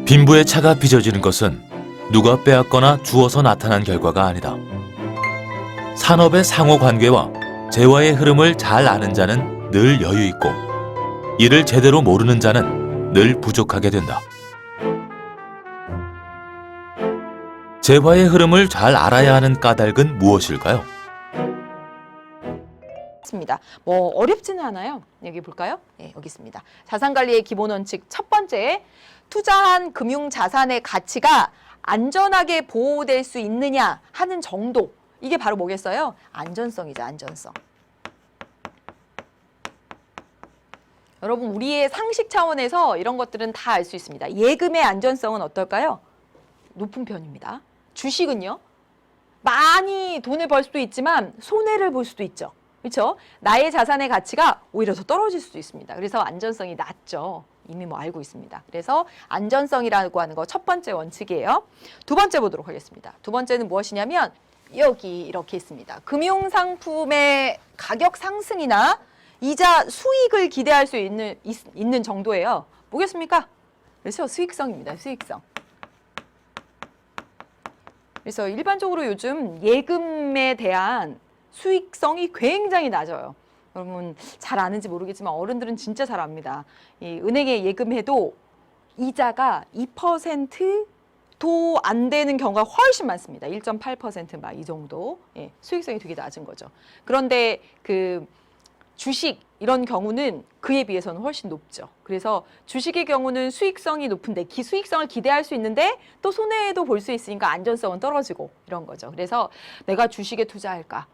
빈부의 차가 빚어지는 것은 누가 빼앗거나 주어서 나타난 결과가 아니다. 산업의 상호관계와 재화의 흐름을 잘 아는 자는 늘 여유 있고 이를 제대로 모르는 자는 늘 부족하게 된다. 재화의 흐름을 잘 알아야 하는 까닭은 무엇일까요? 있습니다. 뭐 어렵지는 않아요. 여기 볼까요? 네, 여기 있습니다. 자산관리의 기본 원칙 첫 번째, 투자한 금융자산의 가치가 안전하게 보호될 수 있느냐 하는 정도. 이게 바로 뭐겠어요? 안전성이죠, 안전성. 여러분, 우리의 상식 차원에서 이런 것들은 다 알 수 있습니다. 예금의 안전성은 어떨까요? 높은 편입니다. 주식은요? 많이 돈을 벌 수도 있지만 손해를 볼 수도 있죠. 그렇죠? 나의 자산의 가치가 오히려 더 떨어질 수도 있습니다. 그래서 안전성이 낮죠. 이미 뭐 알고 있습니다. 그래서 안전성이라고 하는 거 첫 번째 원칙이에요. 두 번째 보도록 하겠습니다. 두 번째는 무엇이냐면 여기 이렇게 있습니다. 금융상품의 가격 상승이나 이자 수익을 기대할 수 있는 정도예요. 뭐겠습니까? 그래서 수익성입니다. 수익성. 그래서 일반적으로 요즘 예금에 대한 수익성이 굉장히 낮아요. 여러분 잘 아는지 모르겠지만 어른들은 진짜 잘 압니다. 이 은행에 예금해도 이자가 2%도 안 되는 경우가 훨씬 많습니다. 1.8% 막 이 정도. 예, 수익성이 되게 낮은 거죠. 그런데 그 주식 이런 경우는 그에 비해서는 훨씬 높죠. 그래서 주식의 경우는 수익성이 높은데 수익성을 기대할 수 있는데 또 손해도 볼 수 있으니까 안전성은 떨어지고 이런 거죠. 그래서 내가 주식에 투자할까?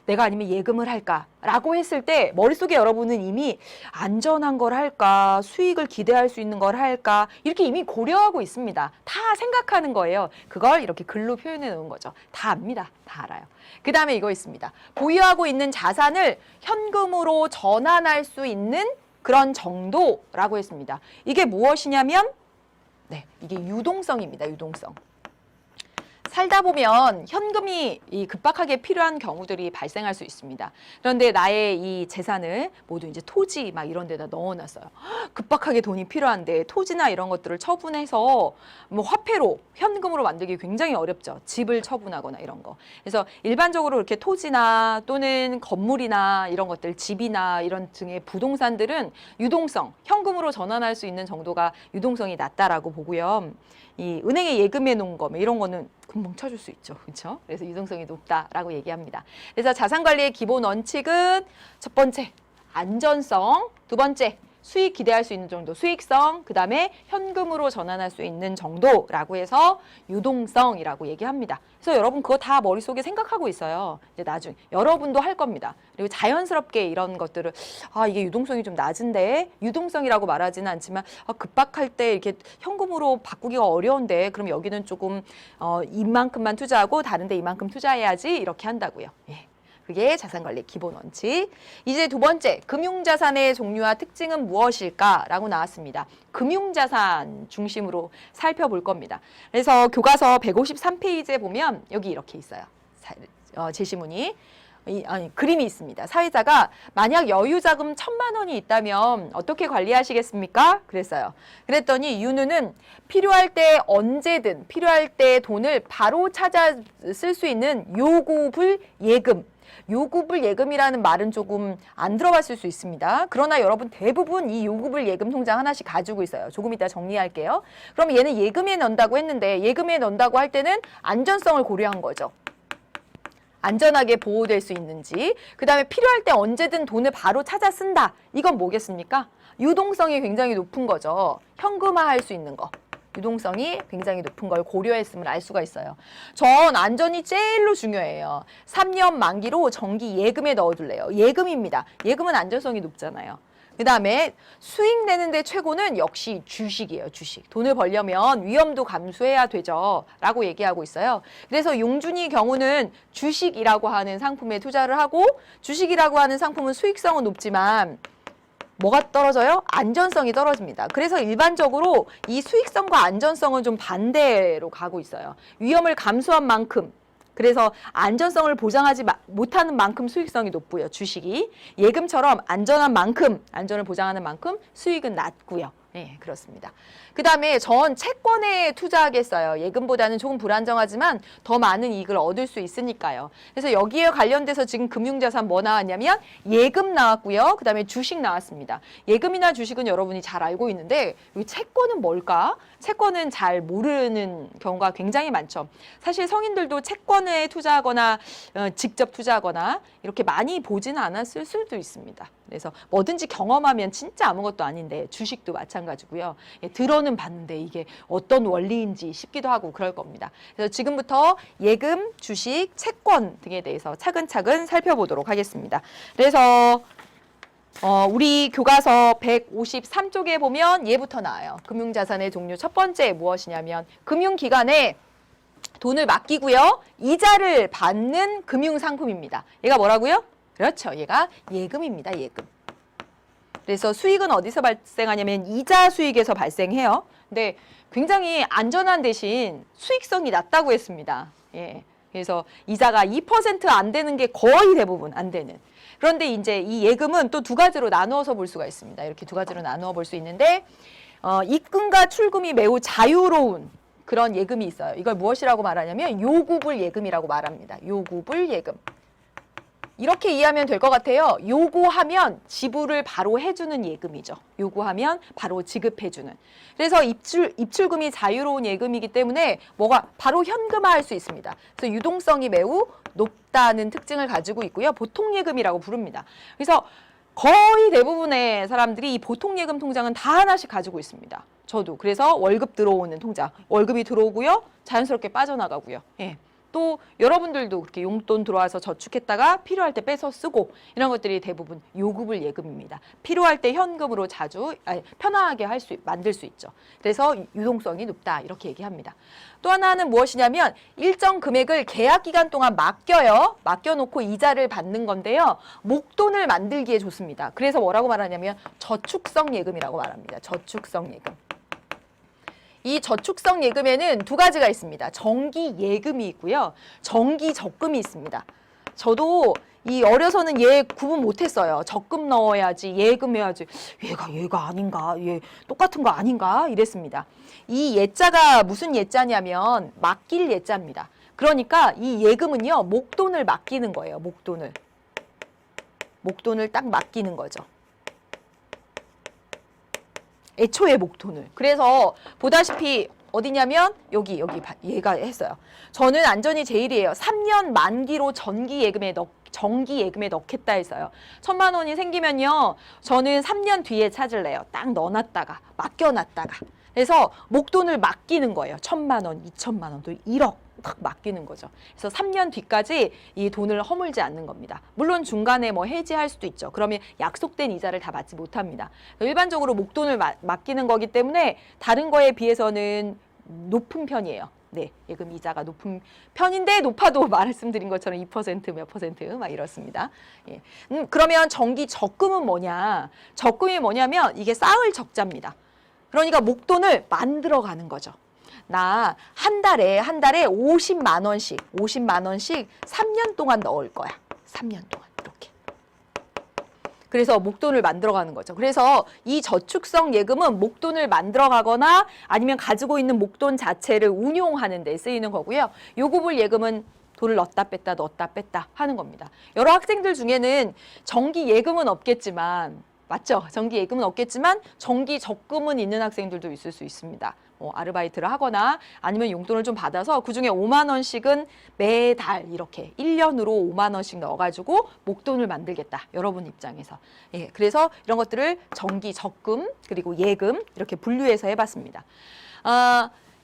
내가 아니면 예금을 할까라고 했을 때 머릿속에 여러분은 이미 안전한 걸 할까, 수익을 기대할 수 있는 걸 할까 이렇게 이미 고려하고 있습니다. 다 생각하는 거예요. 그걸 이렇게 글로 표현해 놓은 거죠. 다 압니다. 다 알아요. 그 다음에 이거 있습니다. 보유하고 있는 자산을 현금으로 전환할 수 있는 그런 정도라고 했습니다. 이게 무엇이냐면 네, 이게 유동성입니다. 유동성. 살다 보면 현금이 급박하게 필요한 경우들이 발생할 수 있습니다. 그런데 나의 이 재산을 모두 이제 토지 막 이런 데다 넣어놨어요. 급박하게 돈이 필요한데 토지나 이런 것들을 처분해서 뭐 화폐로 현금으로 만들기 굉장히 어렵죠. 집을 처분하거나 이런 거. 그래서 일반적으로 이렇게 토지나 또는 건물이나 이런 것들, 집이나 이런 등의 부동산들은 유동성, 현금으로 전환할 수 있는 정도가 유동성이 낮다라고 보고요. 이 은행에 예금해 놓은 거 이런 거는 금방 쳐줄 수 있죠. 그렇죠? 그래서 유동성이 높다라고 얘기합니다. 그래서 자산관리의 기본 원칙은 첫 번째, 안전성, 두 번째, 수익 기대할 수 있는 정도, 수익성, 그 다음에 현금으로 전환할 수 있는 정도라고 해서 유동성이라고 얘기합니다. 그래서 여러분 그거 다 머릿속에 생각하고 있어요. 이제 나중에 여러분도 할 겁니다. 그리고 자연스럽게 이런 것들을 이게 유동성이 좀 낮은데 유동성이라고 말하지는 않지만 급박할 때 이렇게 현금으로 바꾸기가 어려운데 그럼 여기는 조금 이만큼만 투자하고 다른 데 이만큼 투자해야지 이렇게 한다고요. 예. 그게 자산관리의 기본 원칙. 이제 두 번째, 금융자산의 종류와 특징은 무엇일까라고 나왔습니다. 금융자산 중심으로 살펴볼 겁니다. 그래서 교과서 153페이지에 보면 여기 이렇게 있어요. 제시문이. 그림이 있습니다. 사회자가 만약 여유자금 1,000만 원이 있다면 어떻게 관리하시겠습니까? 그랬어요. 그랬더니 윤우는 필요할 때 언제든 필요할 때 돈을 바로 찾아 쓸 수 있는 요구불 예금. 요구불 예금이라는 말은 조금 안 들어봤을 수 있습니다. 그러나 여러분 대부분 이 요구불 예금 통장 하나씩 가지고 있어요. 조금 이따 정리할게요. 그럼 얘는 예금에 넣는다고 했는데 예금에 넣는다고 할 때는 안전성을 고려한 거죠. 안전하게 보호될 수 있는지. 그 다음에 필요할 때 언제든 돈을 바로 찾아 쓴다. 이건 뭐겠습니까? 유동성이 굉장히 높은 거죠. 현금화할 수 있는 거. 유동성이 굉장히 높은 걸 고려했음을 알 수가 있어요. 전 안전이 제일로 중요해요. 3년 만기로 정기 예금에 넣어둘래요. 예금입니다. 예금은 안전성이 높잖아요. 그 다음에 수익 내는데 최고는 역시 주식이에요. 주식. 돈을 벌려면 위험도 감수해야 되죠. 라고 얘기하고 있어요. 그래서 용준이 경우는 주식이라고 하는 상품에 투자를 하고 주식이라고 하는 상품은 수익성은 높지만 뭐가 떨어져요? 안전성이 떨어집니다. 그래서 일반적으로 이 수익성과 안전성은 좀 반대로 가고 있어요. 위험을 감수한 만큼 그래서 안전성을 보장하지 못하는 만큼 수익성이 높고요. 주식이 예금처럼 안전한 만큼 안전을 보장하는 만큼 수익은 낮고요. 네, 그렇습니다. 그 다음에 전 채권에 투자하겠어요. 예금보다는 조금 불안정하지만 더 많은 이익을 얻을 수 있으니까요. 그래서 여기에 관련돼서 지금 금융자산 뭐 나왔냐면 예금 나왔고요. 그 다음에 주식 나왔습니다. 예금이나 주식은 여러분이 잘 알고 있는데 여기 채권은 뭘까? 채권은 잘 모르는 경우가 굉장히 많죠. 사실 성인들도 채권에 투자하거나 직접 투자하거나 이렇게 많이 보지는 않았을 수도 있습니다. 그래서 뭐든지 경험하면 진짜 아무것도 아닌데 주식도 마찬가지고요. 예, 들어는 봤는데 이게 어떤 원리인지 싶기도 하고 그럴 겁니다. 그래서 지금부터 예금, 주식, 채권 등에 대해서 차근차근 살펴보도록 하겠습니다. 그래서 우리 교과서 153쪽에 보면 예부터 나와요. 금융자산의 종류 첫 번째 무엇이냐면 금융기관에 돈을 맡기고요. 이자를 받는 금융상품입니다. 얘가 뭐라고요? 그렇죠. 얘가 예금입니다. 예금. 그래서 수익은 어디서 발생하냐면 이자 수익에서 발생해요. 근데 굉장히 안전한 대신 수익성이 낮다고 했습니다. 예. 그래서 이자가 2% 안 되는 게 거의 대부분 안 되는. 그런데 이제 이 예금은 또 두 가지로 나누어서 볼 수가 있습니다. 이렇게 두 가지로 나누어 볼 수 있는데 입금과 출금이 매우 자유로운 그런 예금이 있어요. 이걸 무엇이라고 말하냐면 요구불 예금이라고 말합니다. 요구불 예금. 이렇게 이해하면 될 것 같아요. 요구하면 지불을 바로 해주는 예금이죠. 요구하면 바로 지급해주는. 그래서 입출금이 자유로운 예금이기 때문에 뭐가 바로 현금화할 수 있습니다. 그래서 유동성이 매우 높다는 특징을 가지고 있고요. 보통예금이라고 부릅니다. 그래서 거의 대부분의 사람들이 이 보통예금 통장은 다 하나씩 가지고 있습니다. 저도. 그래서 월급 들어오는 통장. 월급이 들어오고요. 자연스럽게 빠져나가고요. 예. 또 여러분들도 그렇게 용돈 들어와서 저축했다가 필요할 때 빼서 쓰고 이런 것들이 대부분 요구불 예금입니다. 필요할 때 현금으로 편하게 만들 수 있죠. 그래서 유동성이 높다 이렇게 얘기합니다. 또 하나는 무엇이냐면 일정 금액을 계약 기간 동안 맡겨요. 맡겨놓고 이자를 받는 건데요. 목돈을 만들기에 좋습니다. 그래서 뭐라고 말하냐면 저축성 예금이라고 말합니다. 저축성 예금. 이 저축성 예금에는 두 가지가 있습니다. 정기 예금이 있고요. 정기 적금이 있습니다. 저도 이 어려서는 얘 구분 못했어요. 적금 넣어야지, 예금 해야지. 얘가 아닌가? 얘 똑같은 거 아닌가? 이랬습니다. 이 예자가 무슨 예자냐면 맡길 예자입니다. 그러니까 이 예금은요. 목돈을 맡기는 거예요. 목돈을 딱 맡기는 거죠. 애초에 목돈을. 그래서 보다시피 어디냐면 여기 얘가 했어요. 저는 안전이 제일이에요. 3년 만기로 정기 예금에 넣겠다 했어요. 1,000만 원이 생기면요. 저는 3년 뒤에 찾을래요. 딱 넣어놨다가 맡겨놨다가. 그래서 목돈을 맡기는 거예요. 1,000만 원, 2,000만 원, 또 1억 딱 맡기는 거죠. 그래서 3년 뒤까지 이 돈을 허물지 않는 겁니다. 물론 중간에 뭐 해지할 수도 있죠. 그러면 약속된 이자를 다 받지 못합니다. 일반적으로 목돈을 맡기는 거기 때문에 다른 거에 비해서는 높은 편이에요. 네, 예금 이자가 높은 편인데 높아도 말씀드린 것처럼 2% 몇 퍼센트 막 이렇습니다. 예. 그러면 정기 적금은 뭐냐? 적금이 뭐냐면 이게 쌓을 적자입니다. 그러니까 목돈을 만들어가는 거죠. 나 한 달에 50만 원씩 3년 동안 넣을 거야. 3년 동안 이렇게. 그래서 목돈을 만들어가는 거죠. 그래서 이 저축성 예금은 목돈을 만들어가거나 아니면 가지고 있는 목돈 자체를 운용하는 데 쓰이는 거고요. 요구불 예금은 돈을 넣었다 뺐다 하는 겁니다. 여러 학생들 중에는 정기 예금은 없겠지만 맞죠? 정기 예금은 없겠지만 정기 적금은 있는 학생들도 있을 수 있습니다. 아르바이트를 하거나 아니면 용돈을 좀 받아서 그중에 5만 원씩은 매달 이렇게 1년으로 5만 원씩 넣어가지고 목돈을 만들겠다. 여러분 입장에서. 예, 그래서 이런 것들을 정기 적금 그리고 예금 이렇게 분류해서 해봤습니다.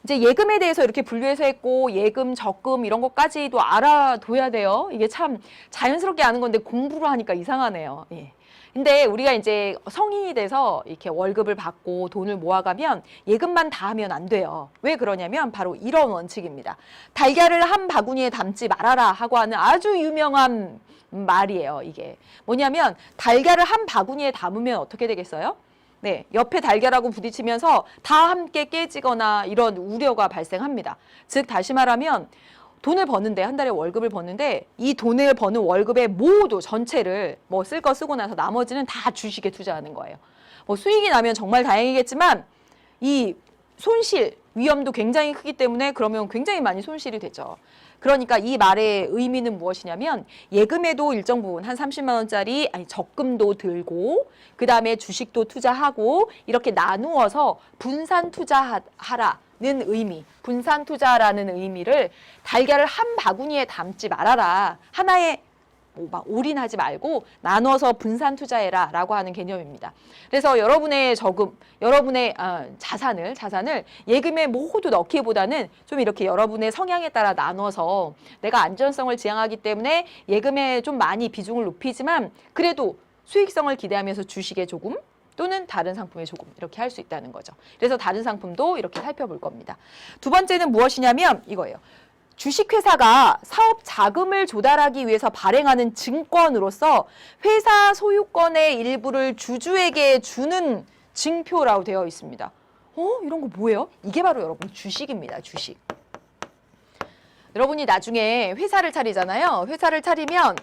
이제 예금에 대해서 이렇게 분류해서 했고 예금, 적금 이런 것까지도 알아둬야 돼요. 이게 참 자연스럽게 아는 건데 공부를 하니까 이상하네요. 예. 근데 우리가 이제 성인이 돼서 이렇게 월급을 받고 돈을 모아가면 예금만 다 하면 안 돼요. 왜 그러냐면 바로 이런 원칙입니다. 달걀을 한 바구니에 담지 말아라 하고 하는 아주 유명한 말이에요. 이게 뭐냐면 달걀을 한 바구니에 담으면 어떻게 되겠어요? 네, 옆에 달걀하고 부딪히면서 다 함께 깨지거나 이런 우려가 발생합니다. 즉 다시 말하면 돈을 버는데 한 달에 월급을 버는데 이 돈을 버는 월급의 모두 전체를 뭐 쓸 거 쓰고 나서 나머지는 다 주식에 투자하는 거예요. 뭐 수익이 나면 정말 다행이겠지만 이 손실 위험도 굉장히 크기 때문에 그러면 굉장히 많이 손실이 되죠. 그러니까 이 말의 의미는 무엇이냐면 예금에도 일정 부분 한 30만 원짜리 적금도 들고 그다음에 주식도 투자하고 이렇게 나누어서 분산 투자하라는 의미, 분산 투자라는 의미를 달걀을 한 바구니에 담지 말아라. 하나의 막 올인하지 말고 나눠서 분산 투자해라 라고 하는 개념입니다. 그래서 여러분의 여러분의 자산을 예금에 모두 넣기보다는 좀 이렇게 여러분의 성향에 따라 나눠서 내가 안전성을 지향하기 때문에 예금에 좀 많이 비중을 높이지만 그래도 수익성을 기대하면서 주식에 조금 또는 다른 상품에 조금 이렇게 할 수 있다는 거죠. 그래서 다른 상품도 이렇게 살펴볼 겁니다. 두 번째는 무엇이냐면 이거예요. 주식회사가 사업 자금을 조달하기 위해서 발행하는 증권으로서 회사 소유권의 일부를 주주에게 주는 증표라고 되어 있습니다. 이런 거 뭐예요? 이게 바로 여러분 주식입니다. 주식. 여러분이 나중에 회사를 차리잖아요. 회사를 차리면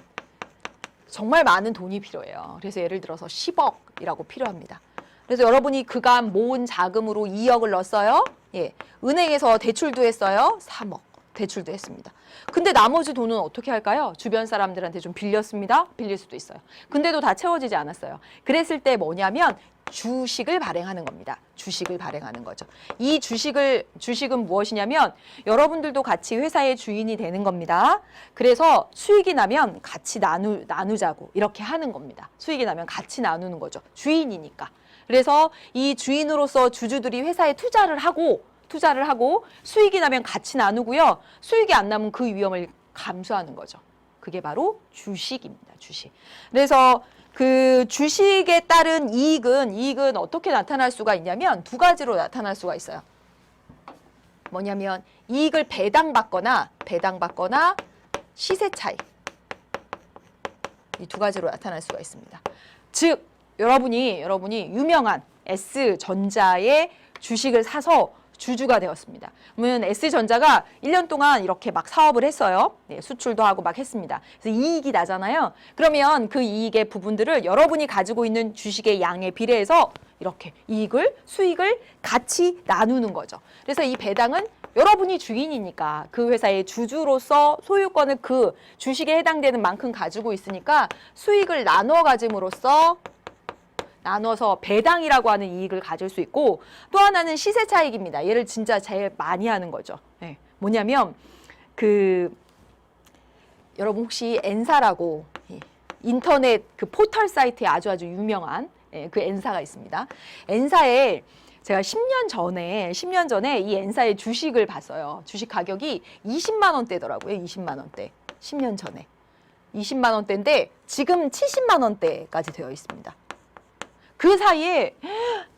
정말 많은 돈이 필요해요. 그래서 예를 들어서 10억이라고 필요합니다. 그래서 여러분이 그간 모은 자금으로 2억을 넣었어요. 예, 은행에서 대출도 했어요. 3억. 대출도 했습니다. 근데 나머지 돈은 어떻게 할까요? 주변 사람들한테 좀 빌렸습니다. 빌릴 수도 있어요. 근데도 다 채워지지 않았어요. 그랬을 때 뭐냐면 주식을 발행하는 겁니다. 주식을 발행하는 거죠. 이 주식은 무엇이냐면 여러분들도 같이 회사의 주인이 되는 겁니다. 그래서 수익이 나면 같이 나누자고 이렇게 하는 겁니다. 수익이 나면 같이 나누는 거죠. 주인이니까. 그래서 이 주인으로서 주주들이 회사에 투자를 하고 수익이 나면 같이 나누고요. 수익이 안 나면 그 위험을 감수하는 거죠. 그게 바로 주식입니다. 주식. 그래서 그 주식에 따른 이익은 어떻게 나타날 수가 있냐면 두 가지로 나타날 수가 있어요. 뭐냐면 이익을 배당받거나 시세 차익. 이 두 가지로 나타날 수가 있습니다. 즉 여러분이 유명한 S전자의 주식을 사서 주주가 되었습니다. 그러면 S전자가 1년 동안 이렇게 막 사업을 했어요. 네, 수출도 하고 막 했습니다. 그래서 이익이 나잖아요. 그러면 그 이익의 부분들을 여러분이 가지고 있는 주식의 양에 비례해서 이렇게 수익을 같이 나누는 거죠. 그래서 이 배당은 여러분이 주인이니까 그 회사의 주주로서 소유권을 그 주식에 해당되는 만큼 가지고 있으니까 수익을 나눠 가짐으로써 나눠서 배당이라고 하는 이익을 가질 수 있고 또 하나는 시세 차익입니다. 얘를 진짜 제일 많이 하는 거죠. 네. 뭐냐면 여러분 혹시 엔사라고 인터넷 그 포털 사이트에 아주 유명한 그 엔사가 있습니다. 엔사에 제가 10년 전에 이 엔사의 주식을 봤어요. 주식 가격이 20만 원대더라고요. 20만 원대. 10년 전에. 20만 원대인데 지금 70만 원대까지 되어 있습니다. 그 사이에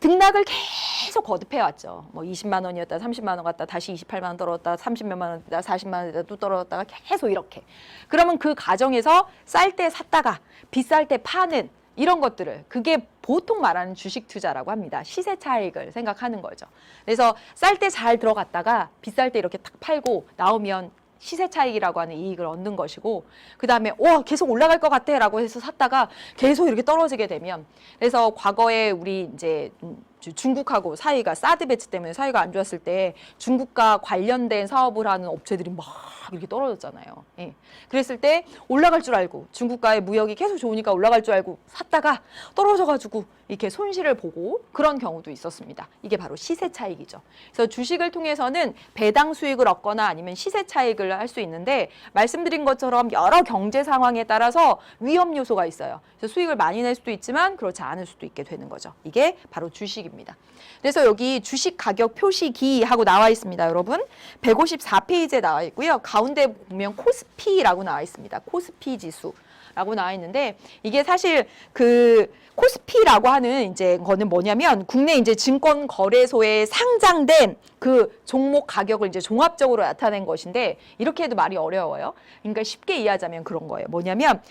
등락을 계속 거듭해 왔죠. 뭐 20만 원이었다 30만 원 갔다 다시 28만 원 떨어졌다 30몇만 원 됐다 40만 원 됐다 또 떨어졌다가 계속 이렇게. 그러면 그 과정에서 쌀 때 샀다가 비쌀 때 파는 이런 것들을 그게 보통 말하는 주식 투자라고 합니다. 시세 차익을 생각하는 거죠. 그래서 쌀 때 잘 들어갔다가 비쌀 때 이렇게 딱 팔고 나오면 시세 차익이라고 하는 이익을 얻는 것이고 그다음에 계속 올라갈 것 같아 라고 해서 샀다가 계속 이렇게 떨어지게 되면 그래서 과거에 우리 이제 중국하고 사이가 사드 배치 때문에 사이가 안 좋았을 때 중국과 관련된 사업을 하는 업체들이 막 이렇게 떨어졌잖아요. 예. 그랬을 때 올라갈 줄 알고 중국과의 무역이 계속 좋으니까 올라갈 줄 알고 샀다가 떨어져가지고 이렇게 손실을 보고 그런 경우도 있었습니다. 이게 바로 시세 차익이죠. 그래서 주식을 통해서는 배당 수익을 얻거나 아니면 시세 차익을 할 수 있는데 말씀드린 것처럼 여러 경제 상황에 따라서 위험 요소가 있어요. 그래서 수익을 많이 낼 수도 있지만 그렇지 않을 수도 있게 되는 거죠. 이게 바로 주식입니다. 그래서 여기 주식 가격 표시기하고 나와 있습니다. 여러분 154페이지에 나와 있고요. 가운데 보면 코스피라고 나와 있습니다. 코스피 지수. 라고 나와 있는데 이게 사실 그 코스피라고 하는 이제 거는 뭐냐면 국내 이제 증권 거래소에 상장된 그 종목 가격을 이제 종합적으로 나타낸 것인데 이렇게 해도 말이 어려워요. 그러니까 쉽게 이해하자면 그런 거예요. 뭐냐면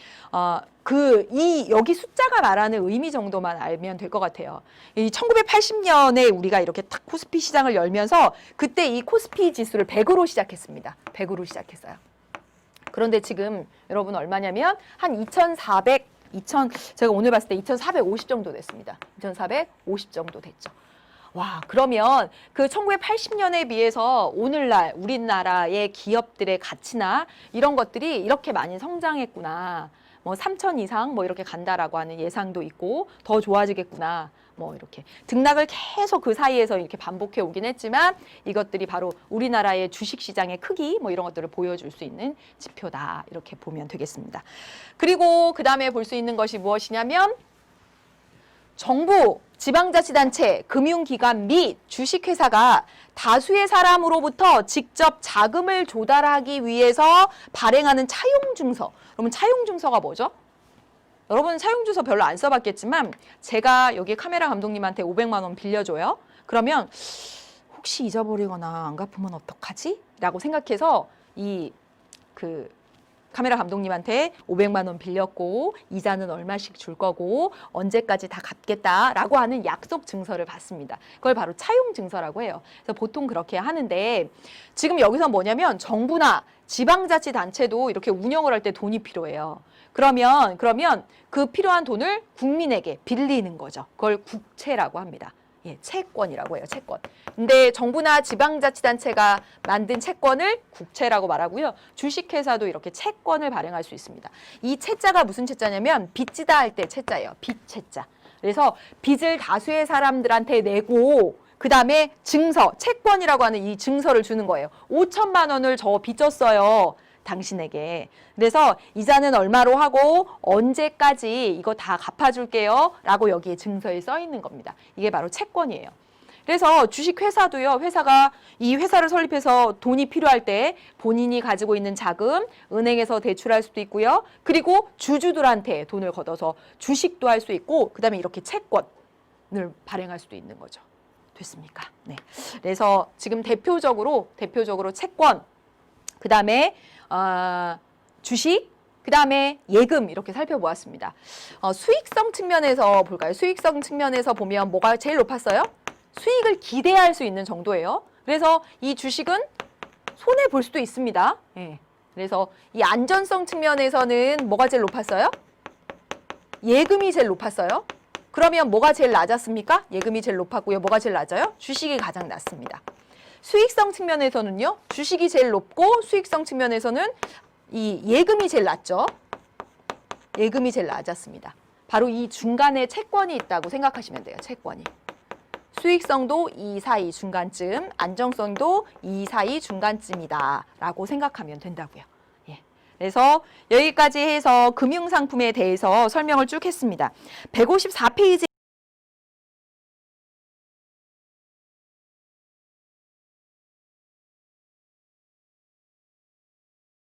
여기 숫자가 말하는 의미 정도만 알면 될 것 같아요. 이 1980년에 우리가 이렇게 탁 코스피 시장을 열면서 그때 이 코스피 지수를 100으로 시작했습니다. 100으로 시작했어요. 그런데 지금 여러분 얼마냐면 한 제가 오늘 봤을 때 2450 정도 됐습니다. 2450 정도 됐죠. 와, 그러면 그 1980년에 비해서 오늘날 우리나라의 기업들의 가치나 이런 것들이 이렇게 많이 성장했구나. 뭐 3천 이상 뭐 이렇게 간다라고 하는 예상도 있고 더 좋아지겠구나. 뭐 이렇게 등락을 계속 그 사이에서 이렇게 반복해 오긴 했지만 이것들이 바로 우리나라의 주식시장의 크기 뭐 이런 것들을 보여줄 수 있는 지표다. 이렇게 보면 되겠습니다. 그리고 그 다음에 볼 수 있는 것이 무엇이냐면 정부, 지방자치단체, 금융기관 및 주식회사가 다수의 사람으로부터 직접 자금을 조달하기 위해서 발행하는 차용증서. 그러면 차용증서가 뭐죠? 여러분 차용증서 별로 안 써봤겠지만 제가 여기 카메라 감독님한테 500만 원 빌려줘요. 그러면 혹시 잊어버리거나 안 갚으면 어떡하지? 라고 생각해서 카메라 감독님한테 500만 원 빌렸고 이자는 얼마씩 줄 거고 언제까지 다 갚겠다라고 하는 약속 증서를 받습니다. 그걸 바로 차용 증서라고 해요. 그래서 보통 그렇게 하는데 지금 여기서 뭐냐면 정부나 지방자치단체도 이렇게 운영을 할 때 돈이 필요해요. 그러면 그 필요한 돈을 국민에게 빌리는 거죠. 그걸 국채라고 합니다. 예, 채권이라고 해요. 채권. 근데 정부나 지방자치단체가 만든 채권을 국채라고 말하고요. 주식회사도 이렇게 채권을 발행할 수 있습니다. 이 채자가 무슨 채자냐면 빚지다 할 때 채자예요. 빚채자. 그래서 빚을 다수의 사람들한테 내고 그 다음에 증서, 채권이라고 하는 이 증서를 주는 거예요. 5천만 원을 저 빚졌어요. 당신에게. 그래서 이자는 얼마로 하고 언제까지 이거 다 갚아줄게요. 라고 여기에 증서에 써 있는 겁니다. 이게 바로 채권이에요. 그래서 주식회사도요. 회사가 이 회사를 설립해서 돈이 필요할 때 본인이 가지고 있는 자금, 은행에서 대출할 수도 있고요. 그리고 주주들한테 돈을 걷어서 주식도 할 수 있고 그 다음에 이렇게 채권을 발행할 수도 있는 거죠. 됐습니까? 네. 그래서 지금 대표적으로 채권, 그 다음에 주식, 그 다음에 예금 이렇게 살펴보았습니다. 수익성 측면에서 볼까요? 수익성 측면에서 보면 뭐가 제일 높았어요? 수익을 기대할 수 있는 정도예요. 그래서 이 주식은 손해 볼 수도 있습니다. 예. 그래서 이 안전성 측면에서는 뭐가 제일 높았어요? 예금이 제일 높았어요. 그러면 뭐가 제일 낮았습니까? 예금이 제일 높았고요. 뭐가 제일 낮아요? 주식이 가장 낮습니다. 수익성 측면에서는요. 주식이 제일 높고 수익성 측면에서는 이 예금이 제일 낮죠. 예금이 제일 낮았습니다. 바로 이 중간에 채권이 있다고 생각하시면 돼요. 채권이. 수익성도 이 사이 중간쯤, 안정성도 이 사이 중간쯤이다 라고 생각하면 된다고요. 예. 그래서 여기까지 해서 금융상품에 대해서 설명을 쭉 했습니다. 154페이지